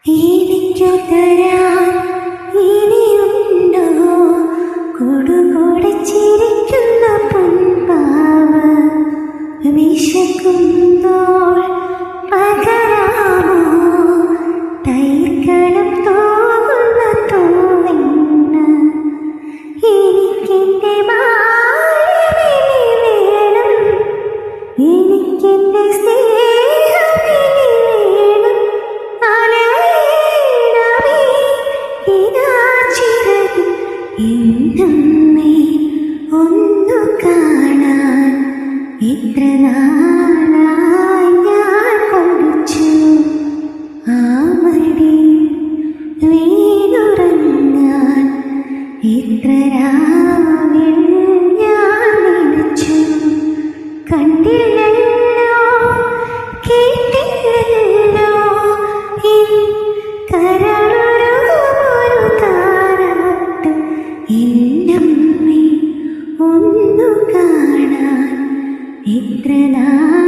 എനിക്കു തരാൻ ഇനിയുണ്ടോ കൊടുകൂടെ ചിരിക്കുന്ന പൊൻപാവ വിശക്കുമ്പോൾ പകരാമോ തൈക്കളം തോന്നുന്ന തോന്ന എനിക്കെന്റെ ബാല്യമിനി വേണം എനിക്കെന്റെ സ്നേഹമിനി വേണം അലയിടമേ ഇതാ ചിറക് എന്തമ്മേ ഒന്നു കാണാൻ ഇത്ര നാളായി ഞാൻ കൊതിച്ചു ആ മടി വീണുറങ്ങാൻ ഇത്ര രാവിൽ ഞാൻ നനച്ചു കണ്ടില്ലല്ലോ കേട്ടില്ലല്ലോ കരളൊരു താരാട്ട് എന്നമ്മേ ഒന്നു കാണാൻ ഇത്ര നാൾ